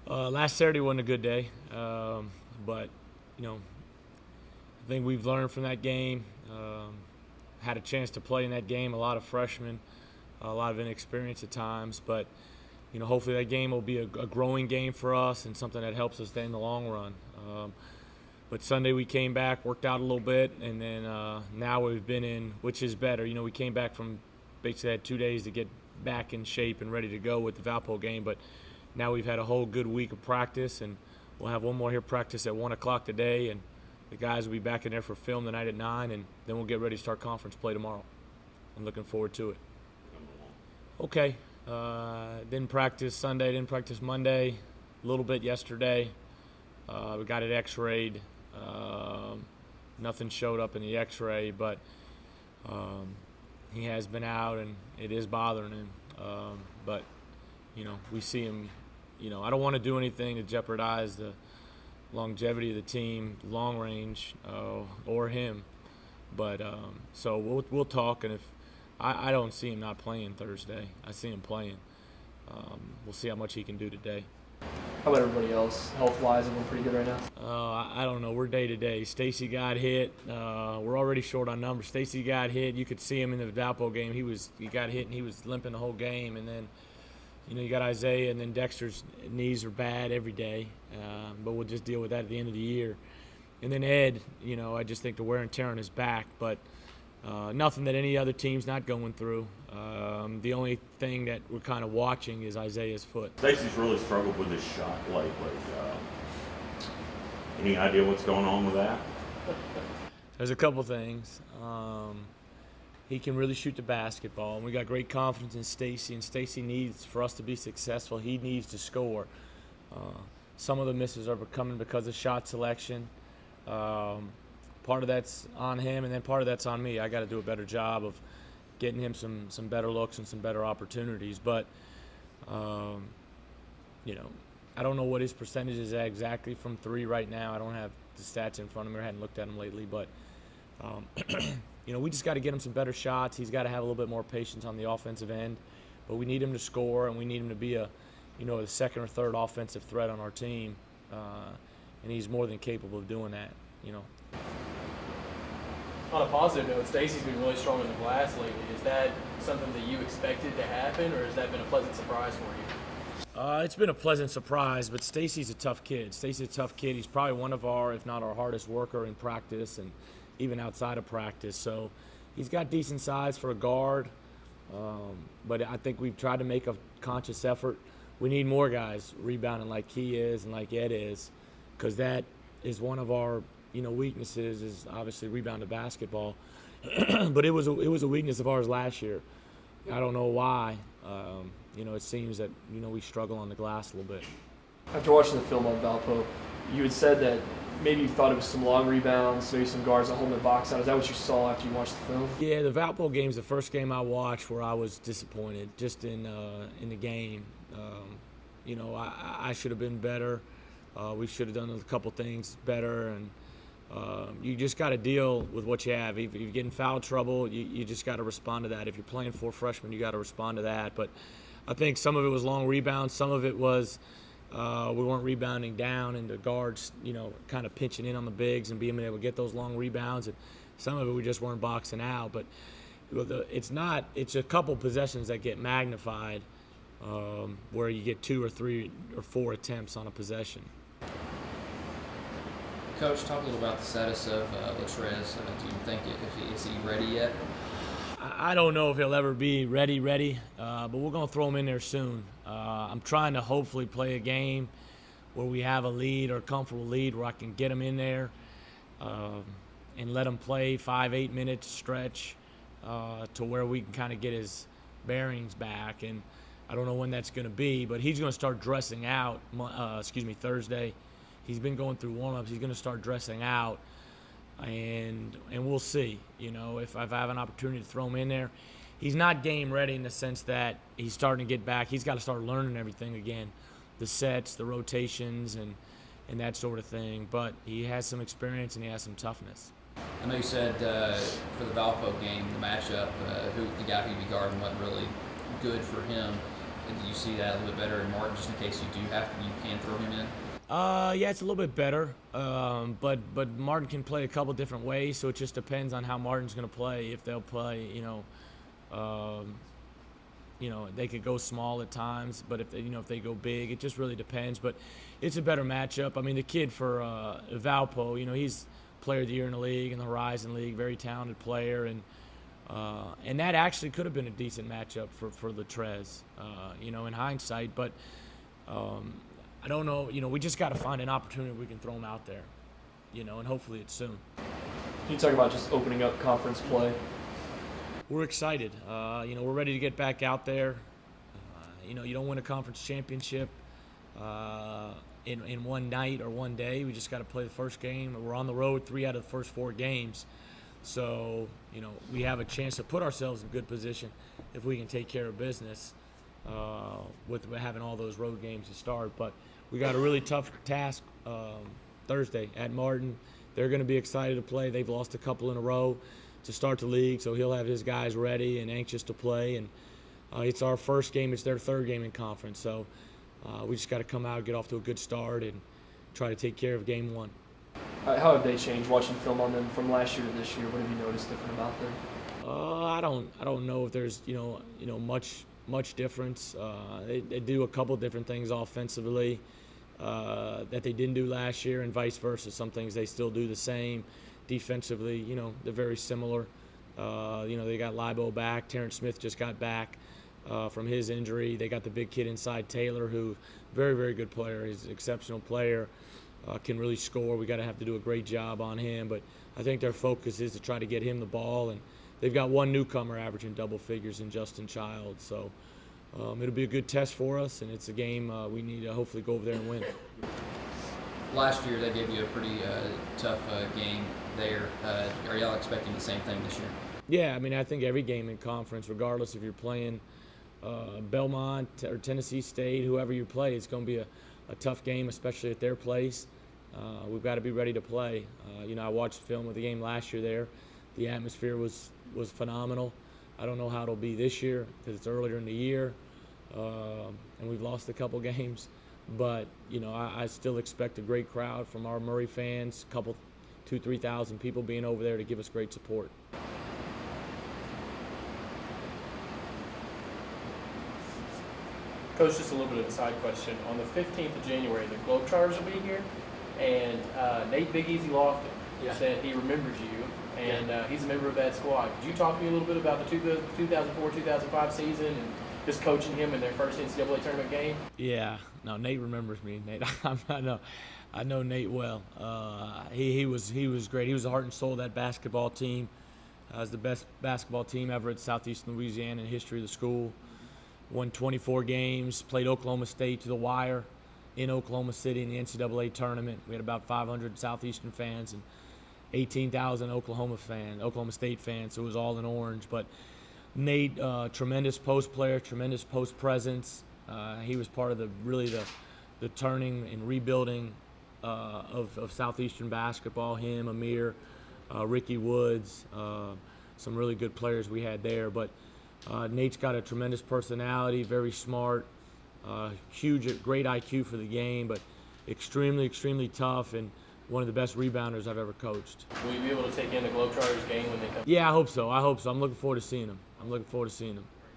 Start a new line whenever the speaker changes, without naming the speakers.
Last Saturday wasn't a good day, but I think we've learned from that game. Had a chance to play in that game. A lot of freshmen, a lot of inexperience at times, but hopefully that game will be a growing game for us and something that helps us in the long run. But Sunday we came back, worked out a little bit, and then now we've been in, which is better. We came back from basically had 2 days to get back in shape and ready to go with the Valpo game, but now we've had a whole good week of practice, and we'll have one more here practice at 1 o'clock today, and the guys will be back in there for film tonight at 9, and then we'll get ready to start conference play tomorrow. I'm looking forward to it. Okay. Didn't practice Sunday, didn't practice Monday, a little bit yesterday. We got it x-rayed. Nothing showed up in the x-ray, but he has been out, and it is bothering him. But, we see him. I don't want to do anything to jeopardize the longevity of the team, long range, or him. But so we'll talk, and if I don't see him not playing Thursday, I see him playing. We'll see how much he can do today.
How about everybody else? Health-wise, everyone pretty good right now?
I don't know. We're day to day. Stacy got hit. We're already short on numbers. Stacy got hit. You could see him in the Valpo game. He got hit and he was limping the whole game. And then, you got Isaiah, and then Dexter's knees are bad every day. But we'll just deal with that at the end of the year. And then Ed, I just think the wear and tear on his back, but nothing that any other team's not going through. The only thing that we're kind of watching is Isaiah's foot.
Stacy's really struggled with his shot lately. Any idea what's going on with that?
There's a couple things. He can really shoot the basketball, and we got great confidence in Stacy, and Stacy needs, for us to be successful, he needs to score. Some of the misses are coming because of shot selection. Part of that's on him, and then part of that's on me. I got to do a better job of getting him some better looks and some better opportunities. But, I don't know what his percentage is exactly from three right now. I don't have the stats in front of me. I hadn't looked at him lately. But, we just got to get him some better shots. He's got to have a little bit more patience on the offensive end. But we need him to score, and we need him to be a second or third offensive threat on our team. And he's more than capable of doing that,
On a positive note, Stacy's been really strong in the glass lately. Is that something that you expected to happen, or has that been a pleasant surprise for you?
It's been a pleasant surprise, but Stacy's a tough kid. Stacy's a tough kid. He's probably one of our, if not our hardest worker in practice and even outside of practice. So he's got decent size for a guard, but I think we've tried to make a conscious effort. We need more guys rebounding like he is and like Ed is, because that is one of our weaknesses, is obviously rebound to basketball. But it was a weakness of ours last year. I don't know why. It seems that we struggle on the glass a little bit.
After watching the film on Valpo, you had said that maybe you thought it was some long rebounds, maybe some guards that holding the box out. Is that what you saw after you watched the film?
Yeah, the Valpo game's the first game I watched where I was disappointed just in the game. I should have been better. We should have done a couple things better, and you just got to deal with what you have. If you get in foul trouble, you just got to respond to that. If you're playing four freshmen, you got to respond to that. But I think some of it was long rebounds. Some of it was we weren't rebounding down, and the guards, kind of pitching in on the bigs and being able to get those long rebounds. And some of it we just weren't boxing out. But it's a couple possessions that get magnified where you get 2 or 3 or 4 attempts on a possession.
Coach, talk a little about the status of Latrez. Do you think is he ready yet?
I don't know if he'll ever be ready, but we're going to throw him in there soon. I'm trying to hopefully play a game where we have a lead or a comfortable lead where I can get him in there and let him play 5-8 minutes stretch to where we can kind of get his bearings back. And I don't know when that's going to be, but he's going to start dressing out Thursday. He's been going through warm-ups. He's going to start dressing out, and we'll see. If I have an opportunity to throw him in there. He's not game ready in the sense that he's starting to get back. He's got to start learning everything again, the sets, the rotations, and that sort of thing. But he has some experience and he has some toughness.
I know you said for the Valpo game, the matchup, the guy who you guarding wasn't really good for him. And do you see that a little bit better in Martin, just in case you can throw him in?
Yeah, it's a little bit better, but Martin can play a couple different ways, so it just depends on how Martin's going to play. If they'll play, they could go small at times, but if they go big, it just really depends. But it's a better matchup. I mean, the kid for Valpo, he's Player of the Year in the league, in the Horizon League, very talented player, and that actually could have been a decent matchup for Latrez, in hindsight. But I don't know. We just got to find an opportunity we can throw him out there, and hopefully it's soon.
Can you talk about just opening up conference play?
We're excited. We're ready to get back out there. You don't win a conference championship in one night or one day. We just got to play the first game. We're on the road 3 out of the first 4 games. So, we have a chance to put ourselves in good position if we can take care of business with having all those road games to start. But we got a really tough task Thursday at Martin. They're going to be excited to play. They've lost a couple in a row to start the league, so he'll have his guys ready and anxious to play. And it's our first game. It's their 3rd game in conference. So we just got to come out, get off to a good start, and try to take care of game 1.
How have they changed watching film on them from last year to this year? What have you noticed different about them?
I don't know if there's much difference. They do a couple different things offensively that they didn't do last year, and vice versa. Some things they still do the same. Defensively, they're very similar. They got Libo back. Terrence Smith just got back from his injury. They got the big kid inside Taylor, who very, very good player. He's an exceptional player. Can really score. We got to have to do a great job on him, but I think their focus is to try to get him the ball, and they've got one newcomer averaging double figures in Justin Childs. So it'll be a good test for us, and it's a game we need to hopefully go over there and win.
Last year they gave you a pretty tough game there. Are y'all expecting the same thing this year?
Yeah, I mean, I think every game in conference, regardless if you're playing Belmont or Tennessee State, whoever you play, it's going to be a tough game, especially at their place. We've got to be ready to play. I watched film of the game last year there. The atmosphere was phenomenal. I don't know how it'll be this year because it's earlier in the year, and we've lost a couple games. But, I still expect a great crowd from our Murray fans, 2,000-3,000 people being over there to give us great support.
Coach, just a little bit of a side question. On the 15th of January, the Globetrotters will be here, and Nate Big Easy Lofton said he remembers you, and he's a member of that squad. Could you talk to me a little bit about the 2004-2005 season and just coaching him in their first NCAA tournament game?
Yeah, no, Nate remembers me. Nate, I know Nate well. He was great. He was the heart and soul of that basketball team. It was the best basketball team ever at Southeastern Louisiana in the history of the school. Won 24 games, played Oklahoma State to the wire in Oklahoma City in the NCAA tournament. We had about 500 Southeastern fans and 18,000 Oklahoma State fans, so it was all in orange. But Nate, tremendous post player, tremendous post presence. He was part of the turning and rebuilding of Southeastern basketball. Him, Amir, Ricky Woods, some really good players we had there. But Nate's got a tremendous personality, very smart, great IQ for the game, but extremely, extremely tough and one of the best rebounders I've ever coached.
Will you be able to take in the Globetrotters game when they come?
Yeah, I hope so. I'm looking forward to seeing him.